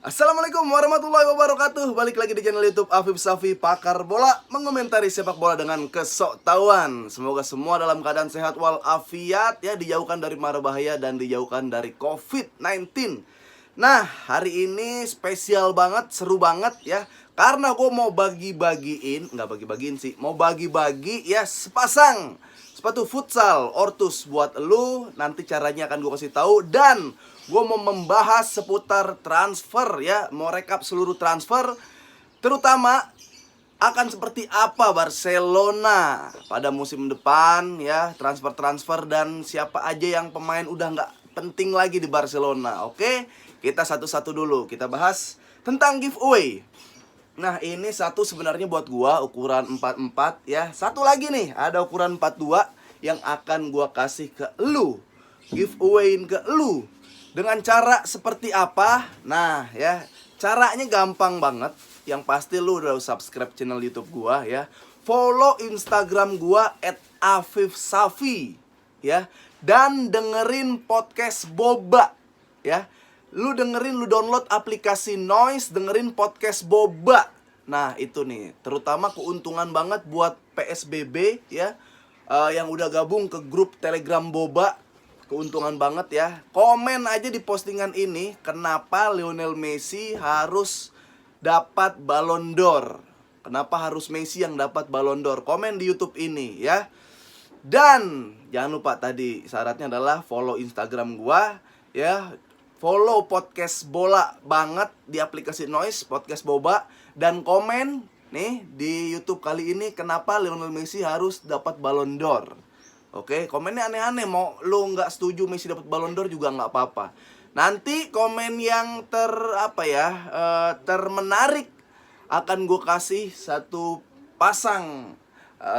Assalamualaikum warahmatullahi wabarakatuh. Balik lagi di channel YouTube Afif Safi, pakar bola, mengomentari sepak bola dengan kesoktahuan. Semoga semua dalam keadaan sehat walafiat ya, dijauhkan dari mara bahaya dan dijauhkan dari COVID-19. Nah, hari ini spesial banget, seru banget ya. Karena gue mau mau bagi-bagi ya sepasang sepatu futsal Ortus buat lu. Nanti caranya akan gue kasih tahu. Dan gue mau membahas seputar transfer ya, mau rekap seluruh transfer, terutama akan seperti apa Barcelona pada musim depan ya, transfer-transfer dan siapa aja yang pemain udah nggak penting lagi di Barcelona. Oke, kita satu-satu dulu, kita bahas tentang giveaway. Nah, ini satu sebenarnya buat gua ukuran 44 ya. Satu lagi nih, ada ukuran 42 yang akan gua kasih ke lu. Giveawayin ke lu. Dengan cara seperti apa? Nah, ya, caranya gampang banget. Yang pasti lu udah subscribe channel YouTube gua ya. Follow Instagram gua @afifsafi ya. Dan dengerin podcast Boba ya. Lu download aplikasi Noise, dengerin podcast Boba. Nah, itu nih, terutama keuntungan banget buat PSBB ya, yang udah gabung ke grup Telegram Boba. Keuntungan banget ya. Komen aja di postingan ini, kenapa Lionel Messi harus dapat Ballon d'Or. Kenapa harus Messi yang dapat Ballon d'Or? Komen di YouTube ini ya. Dan jangan lupa tadi syaratnya adalah follow Instagram gua ya. Follow podcast bola banget di aplikasi Noise, podcast Boba. Dan komen nih di YouTube kali ini, kenapa Lionel Messi harus dapat Ballon d'Or. Oke, komennya aneh-aneh. Mau lu nggak setuju Messi dapat Ballon d'Or juga nggak apa-apa. Nanti komen yang termenarik akan gue kasih satu pasang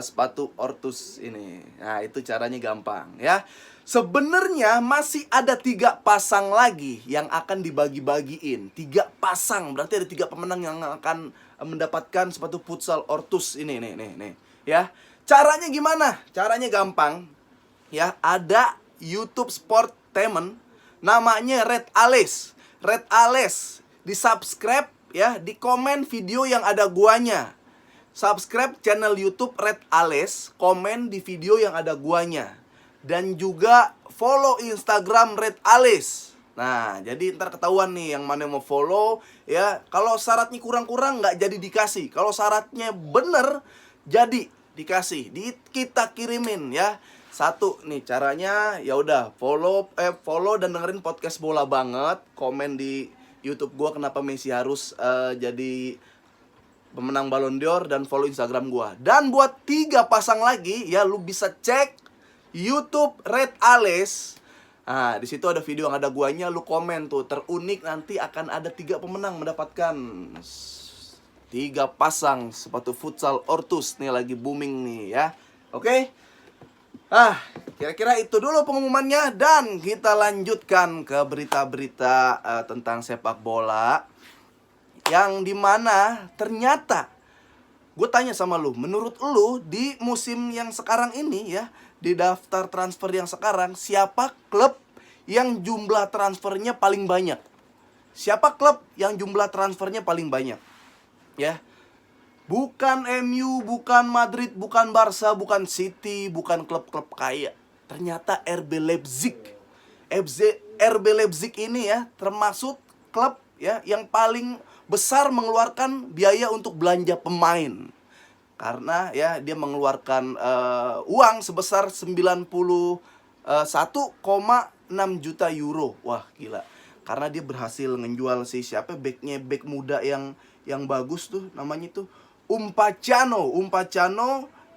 sepatu Ortus ini. Nah, itu caranya gampang ya. Sebenarnya masih ada 3 pasang lagi yang akan dibagi-bagiin. 3 pasang, berarti ada 3 pemenang yang akan mendapatkan sepatu futsal Ortus ini nih ya. Caranya gimana? Caranya gampang ya. Ada YouTube Sportainment namanya Red Ales. Red Ales, di subscribe ya, di komen video yang ada guanya. Subscribe channel YouTube Red Ales, komen di video yang ada guanya. Dan juga follow Instagram Red Ales. Nah, jadi ntar ketahuan nih yang mana mau follow ya. Kalau syaratnya kurang-kurang nggak jadi dikasih. Kalau syaratnya bener jadi dikasih, kita kirimin ya. Satu nih caranya, ya udah follow dan dengerin podcast bola banget. Komen di YouTube gua kenapa Messi harus jadi pemenang Ballon d'Or, dan follow Instagram gua. Dan buat 3 pasang lagi ya, lu bisa cek YouTube Red Ales. Nah, di situ ada video yang ada guanya, lu komen tuh. Terunik nanti akan ada 3 pemenang mendapatkan 3 pasang sepatu futsal Ortus. Nih lagi booming nih ya. Oke. Kira-kira itu dulu pengumumannya. Dan kita lanjutkan ke berita-berita tentang sepak bola. Yang dimana ternyata gue tanya sama lu, menurut lu di musim yang sekarang ini ya, di daftar transfer yang sekarang, siapa klub yang jumlah transfernya paling banyak? Siapa klub yang jumlah transfernya paling banyak? Ya, bukan MU, bukan Madrid, bukan Barca, bukan City, bukan klub-klub kaya. Ternyata RB Leipzig. RB Leipzig ini ya termasuk klub ya yang paling besar mengeluarkan biaya untuk belanja pemain. Karena ya dia mengeluarkan uang sebesar 91,6 juta euro. Wah, gila. Karena dia berhasil ngejual back muda yang bagus tuh, namanya tuh Upamecano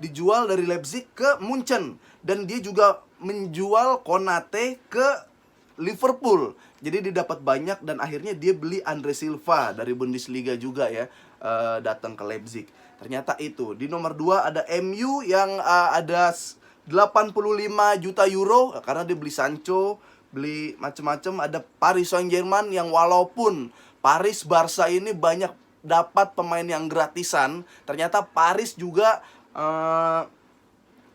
dijual dari Leipzig ke Munchen. Dan dia juga menjual Konate ke Liverpool. Jadi dia dapat banyak, dan akhirnya dia beli Andre Silva dari Bundesliga juga ya, datang ke Leipzig. Ternyata itu. Di nomor 2 ada MU yang ada 85 juta euro karena dia beli Sancho, beli macem-macem. Ada Paris Saint-Germain yang walaupun Paris Barca ini banyak dapat pemain yang gratisan, ternyata Paris juga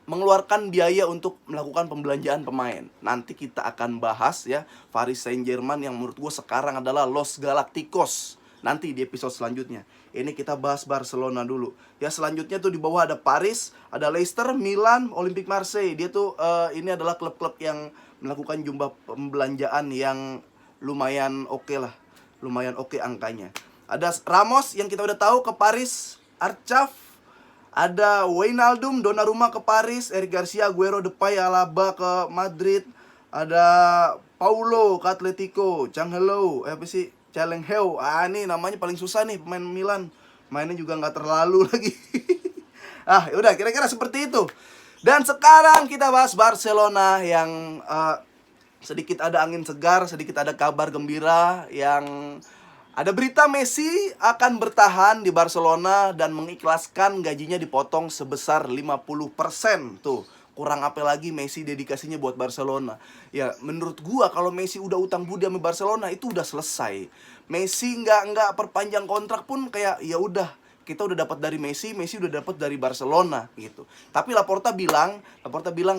mengeluarkan biaya untuk melakukan pembelanjaan pemain. Nanti kita akan bahas ya Paris Saint-Germain yang menurut gue sekarang adalah Los Galacticos. Nanti di episode selanjutnya. Ini kita bahas Barcelona dulu. Ya selanjutnya tuh di bawah ada Paris, ada Leicester, Milan, Olympique Marseille. Dia tuh ini adalah klub-klub yang melakukan jumlah pembelanjaan yang lumayan oke lah. Lumayan oke angkanya. Ada Ramos yang kita udah tahu ke Paris, Arcaf. Ada Wijnaldum, Donnarumma ke Paris, Eric Garcia, Agüero, Depay, Alaba ke Madrid. Ada Paulo ke Atletico, Changhelo, apa sih? Chalengheu. Ini namanya paling susah nih pemain Milan. Mainnya juga nggak terlalu lagi. Udah kira-kira seperti itu. Dan sekarang kita bahas Barcelona yang sedikit ada angin segar, sedikit ada kabar gembira yang ada berita Messi akan bertahan di Barcelona dan mengikhlaskan gajinya dipotong sebesar 50%. Tuh, kurang apa lagi Messi dedikasinya buat Barcelona. Ya, menurut gua kalau Messi udah utang budi sama Barcelona itu udah selesai. Messi nggak perpanjang kontrak pun kayak ya udah, kita udah dapat dari Messi udah dapat dari Barcelona gitu. Tapi Laporta bilang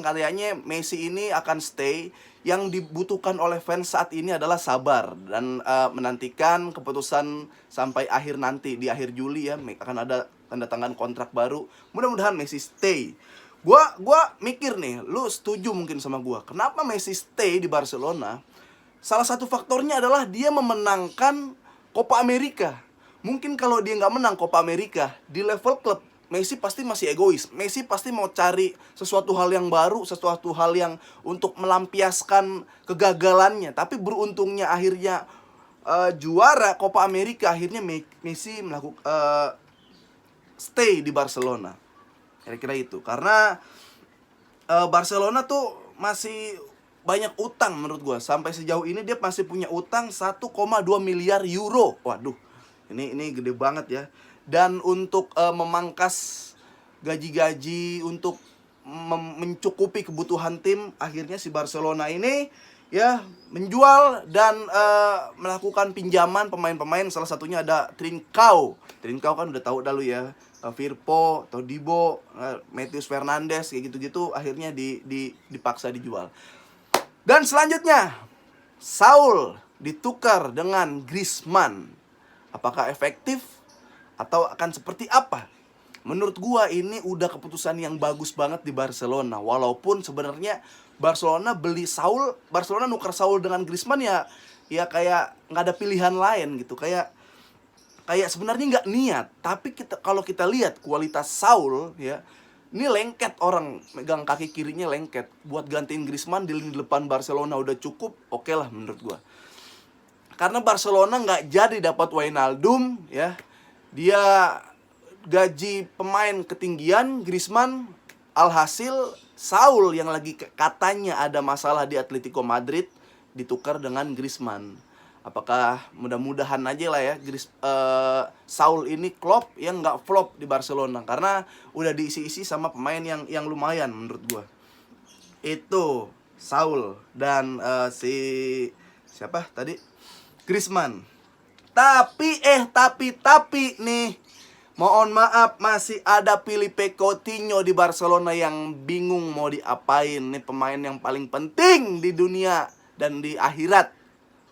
kayaknya Messi ini akan stay. Yang dibutuhkan oleh fans saat ini adalah sabar dan menantikan keputusan sampai akhir nanti di akhir Juli ya, akan ada tanda tangan kontrak baru. Mudah-mudahan Messi stay. Gua mikir nih, lu setuju mungkin sama gua. Kenapa Messi stay di Barcelona? Salah satu faktornya adalah dia memenangkan Copa America. Mungkin kalau dia nggak menang Copa America di level klub, Messi pasti masih egois. Messi pasti mau cari sesuatu hal yang baru, sesuatu hal yang untuk melampiaskan kegagalannya. Tapi beruntungnya akhirnya juara Copa America, akhirnya Messi melakukan stay di Barcelona. Kira-kira itu. Karena Barcelona tuh masih banyak utang menurut gua. Sampai sejauh ini dia masih punya utang 1,2 miliar euro. Waduh, ini gede banget ya. Dan untuk memangkas gaji-gaji, untuk mencukupi kebutuhan tim, akhirnya si Barcelona ini ya menjual dan melakukan pinjaman pemain-pemain. Salah satunya ada Trincao. Trincao kan udah tahu dulu ya, Firpo, Todibo, Matheus Fernandes kayak gitu-gitu, akhirnya dipaksa dijual. Dan selanjutnya Saul ditukar dengan Griezmann. Apakah efektif atau akan seperti apa? Menurut gua ini udah keputusan yang bagus banget di Barcelona. Walaupun sebenarnya Barcelona beli Saul, Barcelona nuker Saul dengan Griezmann ya kayak nggak ada pilihan lain gitu. Kayak sebenarnya nggak niat. Tapi kalau kita lihat kualitas Saul ya, ini lengket, orang megang kaki kirinya lengket. Buat gantiin Griezmann di lini depan Barcelona udah cukup, oke lah menurut gua. Karena Barcelona nggak jadi dapat Wijnaldum ya. Dia gaji pemain ketinggian, Griezmann, alhasil Saul yang lagi katanya ada masalah di Atletico Madrid ditukar dengan Griezmann. Apakah mudah-mudahan aja lah ya Saul ini klop yang nggak flop di Barcelona, karena udah diisi-isi sama pemain yang lumayan menurut gua. Itu Saul dan siapa tadi? Griezmann. Tapi nih, mohon maaf, masih ada Philippe Coutinho di Barcelona yang bingung mau diapain. Nih pemain yang paling penting di dunia dan di akhirat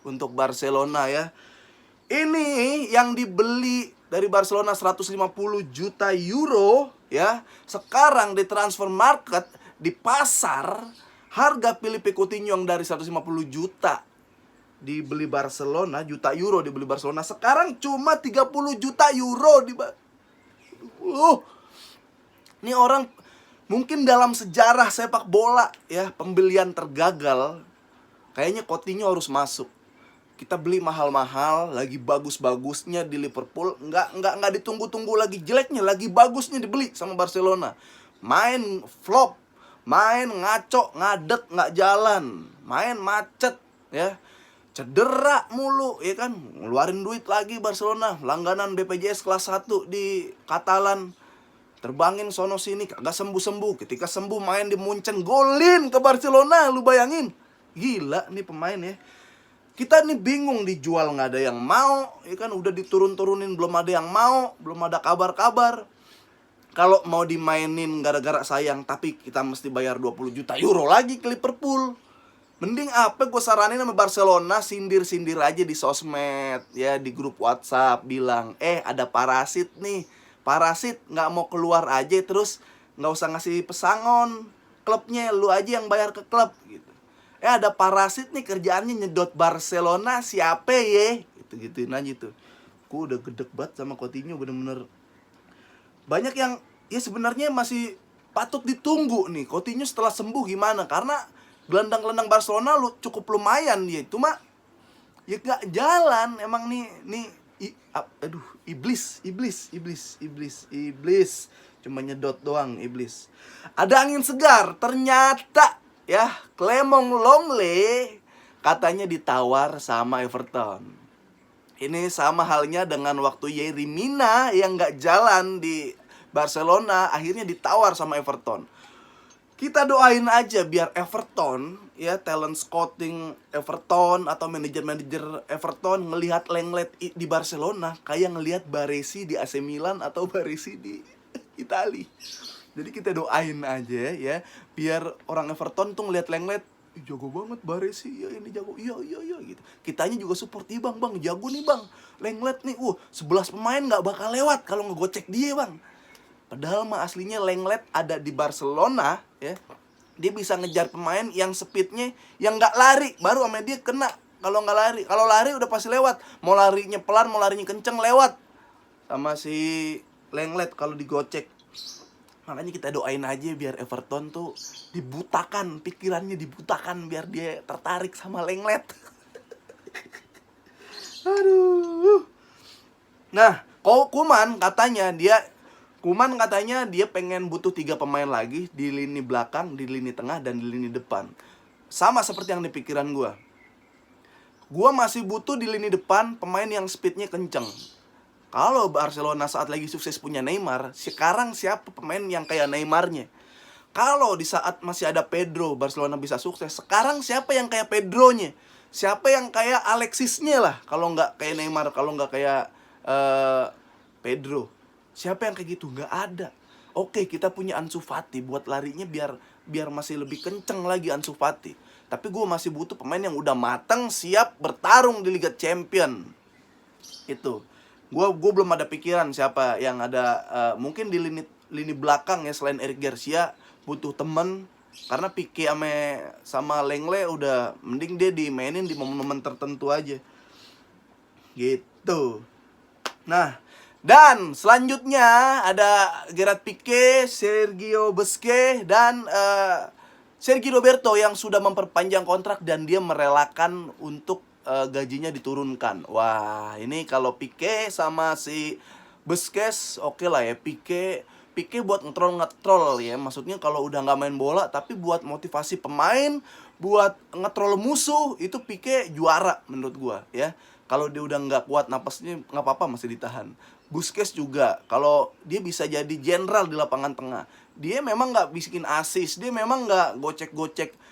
untuk Barcelona ya. Ini yang dibeli dari Barcelona 150 juta euro ya. Sekarang di transfer market, di pasar, harga Philippe Coutinho yang dari 150 juta dibeli Barcelona, juta euro dibeli Barcelona, sekarang cuma 30 juta euro ini orang mungkin dalam sejarah sepak bola ya, pembelian tergagal, kayaknya Coutinho harus masuk. Kita beli mahal-mahal, lagi bagus-bagusnya di Liverpool, nggak ditunggu-tunggu lagi jeleknya, lagi bagusnya dibeli sama Barcelona. Main flop, main ngaco, ngadet, nggak jalan, main macet ya. Cedera mulu ya kan, ngeluarin duit lagi Barcelona, langganan BPJS kelas 1 di Katalan, terbangin sono sini kagak sembuh-sembuh. Ketika sembuh main di Munchen, golin ke Barcelona, lu bayangin. Gila nih pemain ya. Kita nih bingung, dijual nggak ada yang mau ya kan, udah diturun-turunin belum ada yang mau, belum ada kabar-kabar. Kalau mau dimainin gara-gara sayang, tapi kita mesti bayar 20 juta euro lagi ke Liverpool. Mending apa gue saranin sama Barcelona, sindir-sindir aja di sosmed, ya di grup WhatsApp, bilang, ada parasit nih. Parasit nggak mau keluar aja, terus nggak usah ngasih pesangon. Klubnya lu aja yang bayar ke klub gitu. Ada parasit nih kerjaannya nyedot Barcelona, siapa ya? Gitu-gituin aja tuh. Gue udah gedek banget sama Coutinho, bener-bener. Banyak yang ya sebenarnya masih patut ditunggu nih Coutinho setelah sembuh gimana, karena gelandang-gelandang Barcelona cukup lumayan dia, cuma ya gak jalan emang nih iblis cuma nyedot doang iblis. Ada angin segar ternyata ya, Clement Lenglet katanya ditawar sama Everton. Ini sama halnya dengan waktu Yerry Mina yang gak jalan di Barcelona, akhirnya ditawar sama Everton. Kita doain aja biar Everton, ya talent scouting Everton atau manajer-manajer Everton ngelihat Lenglet di Barcelona kayak ngelihat Baresi di AC Milan atau Baresi di Italia. Jadi kita doain aja ya, biar orang Everton tuh ngelihat Lenglet, jago banget Baresi, ya ini jago, iya gitu. Kitanya juga support, ih bang, jago nih bang, Lenglet nih, 11 pemain gak bakal lewat kalau ngegocek dia bang. Padahal mah aslinya Lenglet ada di Barcelona ya, dia bisa ngejar pemain yang speednya yang gak lari, baru sama dia kena. Kalau nggak lari, kalau lari udah pasti lewat. Mau larinya pelan, mau larinya kenceng, lewat sama si Lenglet kalau digocek. Makanya kita doain aja biar Everton tuh dibutakan, pikirannya dibutakan, biar dia tertarik sama Lenglet. Aduh. Nah, Koeman katanya dia pengen butuh 3 pemain lagi di lini belakang, di lini tengah, dan di lini depan. Sama seperti yang di pikiran gue. Gue masih butuh di lini depan pemain yang speednya kenceng. Kalau Barcelona saat lagi sukses punya Neymar, sekarang siapa pemain yang kayak Neymarnya? Kalau di saat masih ada Pedro, Barcelona bisa sukses. Sekarang siapa yang kayak Pedronya? Siapa yang kayak Alexisnya lah? Kalau nggak kayak Neymar, kalau nggak kayak Pedro. Siapa yang kayak gitu? Nggak ada. Oke, kita punya Ansu Fati buat larinya biar masih lebih kenceng lagi Ansu Fati. Tapi gue masih butuh pemain yang udah matang, siap bertarung di Liga Champion. Itu. Gue belum ada pikiran siapa yang ada. Mungkin di lini belakang ya, selain Eric Garcia butuh temen. Karena Pique sama Lenglet udah mending dia dimainin di momen-momen tertentu aja. Gitu. Nah, dan selanjutnya ada Gerard Pique, Sergio Busquets, dan Sergio Roberto yang sudah memperpanjang kontrak dan dia merelakan untuk gajinya diturunkan. Wah, ini kalau Pique sama si Busquets oke lah ya. Pique buat ngetrol ya. Maksudnya kalau udah nggak main bola, tapi buat motivasi pemain, buat ngetrol musuh, itu Pique juara menurut gua ya. Kalau dia udah nggak kuat napasnya, nggak apa-apa, masih ditahan. Busquets juga, kalau dia bisa jadi jenderal di lapangan tengah. Dia memang nggak bikin assist, dia memang nggak gocek-gocek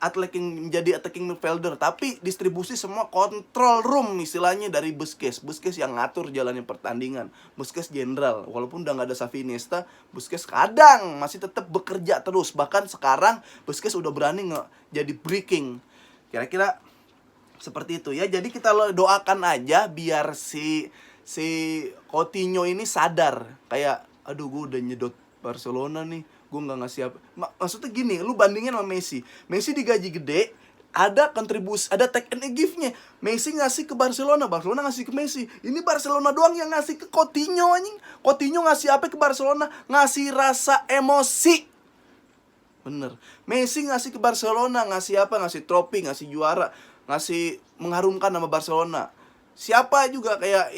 menjadi attacking midfielder, tapi distribusi semua control room istilahnya dari Busquets. Busquets yang ngatur jalannya pertandingan. Busquets jenderal, walaupun udah nggak ada Xavi Iniesta, Busquets kadang masih tetap bekerja terus. Bahkan sekarang Busquets udah berani jadi breaking. Kira-kira seperti itu ya. Jadi kita doakan aja biar si Coutinho ini sadar, kayak aduh gue udah nyedot Barcelona nih, gue nggak ngasih apa. Maksudnya gini, lu bandingin sama Messi digaji gede, ada kontribusi, ada take and give-nya. Messi ngasih ke Barcelona ngasih ke Messi. Ini Barcelona doang yang ngasih ke Coutinho anjing. Coutinho ngasih apa ke Barcelona? Ngasih rasa emosi. Bener. Messi ngasih ke Barcelona ngasih apa? Ngasih trofi, ngasih juara, ngasih mengharumkan nama Barcelona. Siapa juga kayak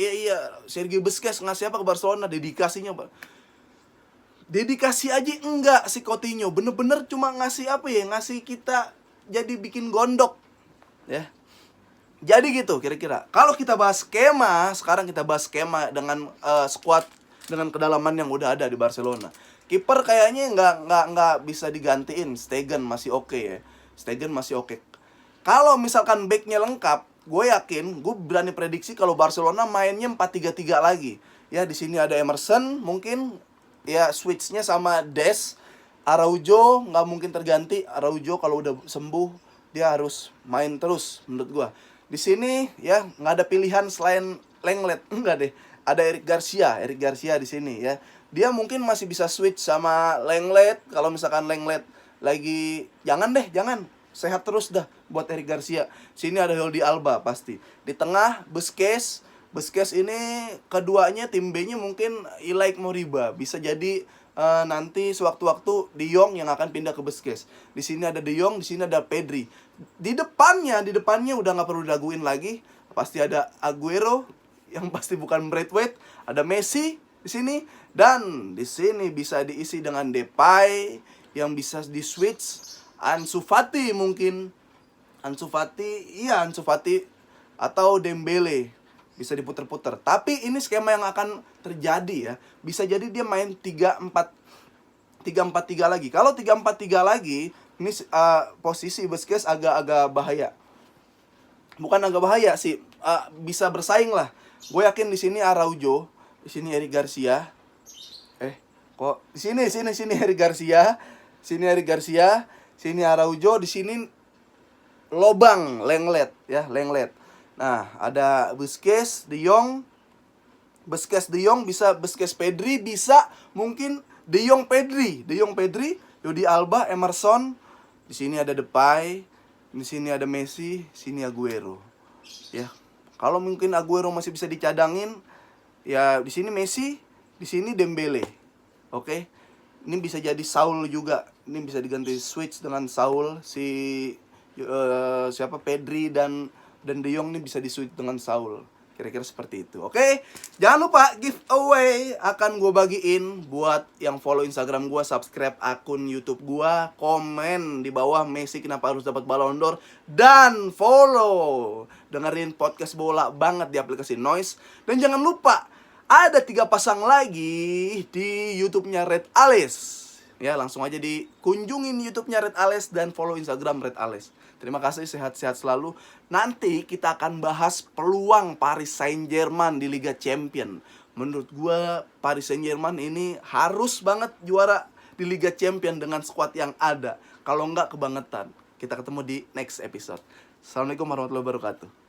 Sergio Busquets ngasih apa ke Barcelona? Dedikasinya, Pak. Dedikasi aja enggak si Coutinho. Bener-bener cuma ngasih apa ya? Ngasih kita jadi bikin gondok. Ya. Jadi gitu kira-kira. Kalau kita bahas skema, sekarang kita bahas skema dengan squad dengan kedalaman yang udah ada di Barcelona. Kiper kayaknya nggak bisa digantiin. Stegen masih oke ya. Stegen masih oke. Kalau misalkan backnya lengkap, gue yakin, gue berani prediksi kalau Barcelona mainnya 4-3-3 lagi. Ya, di sini ada Emerson mungkin ya switch-nya sama Des. Araujo nggak mungkin terganti. Araujo kalau udah sembuh dia harus main terus menurut gua. Di sini ya nggak ada pilihan selain Lenglet, enggak deh. Ada Eric Garcia di sini ya. Dia mungkin masih bisa switch sama Lenglet kalau misalkan Lenglet lagi jangan sehat terus dah buat Eric Garcia. Sini ada Jordi Alba pasti. Di tengah Busquets ini keduanya tim B-nya mungkin Ilaik Moriba. Bisa jadi nanti sewaktu-waktu De Jong yang akan pindah ke Busquets. Di sini ada De Jong, di sini ada Pedri. Di depannya udah nggak perlu diraguin lagi. Pasti ada Aguero yang pasti bukan Braithwaite, ada Messi di sini, dan di sini bisa diisi dengan Depay yang bisa di switch, Ansu Fati mungkin. Ansu Fati atau Dembele bisa diputer-puter. Tapi ini skema yang akan terjadi ya. Bisa jadi dia main 3-4-3 lagi. Kalau 3-4-3 lagi, ini posisi Busquets agak bahaya. Bukan agak bahaya sih, bisa bersaing lah. Gue yakin di sini Araujo, di sini Eric Garcia. Di sini Eric Garcia, sini Araujo, di sini lobang Lenglet. Nah, ada Busquets, De Jong, bisa Busquets Pedri, bisa mungkin De Jong Pedri, Jordi Alba, Emerson. Di sini ada Depay, di sini ada Messi, sini Aguero. Ya, kalau mungkin Aguero masih bisa dicadangin, ya di sini Messi, di sini Dembele. Oke. Ini bisa jadi Saul juga. Ini bisa diganti switch dengan Saul, Pedri dan De Jong ini bisa di-switch dengan Saul. Kira-kira seperti itu. Oke? Jangan lupa giveaway akan gue bagiin buat yang follow Instagram gue, subscribe akun YouTube gue, komen di bawah Messi kenapa harus dapat Ballon d'Or, dan follow dengerin podcast bola banget di aplikasi Noise. Dan jangan lupa ada 3 pasang lagi di YouTube-nya Red Ales. Ya, langsung aja dikunjungin YouTube-nya Red Ales dan follow Instagram Red Ales. Terima kasih, sehat-sehat selalu. Nanti kita akan bahas peluang Paris Saint-Germain di Liga Champion. Menurut gue Paris Saint-Germain ini harus banget juara di Liga Champion dengan skuad yang ada. Kalau enggak kebangetan. Kita ketemu di next episode. Assalamualaikum warahmatullahi wabarakatuh.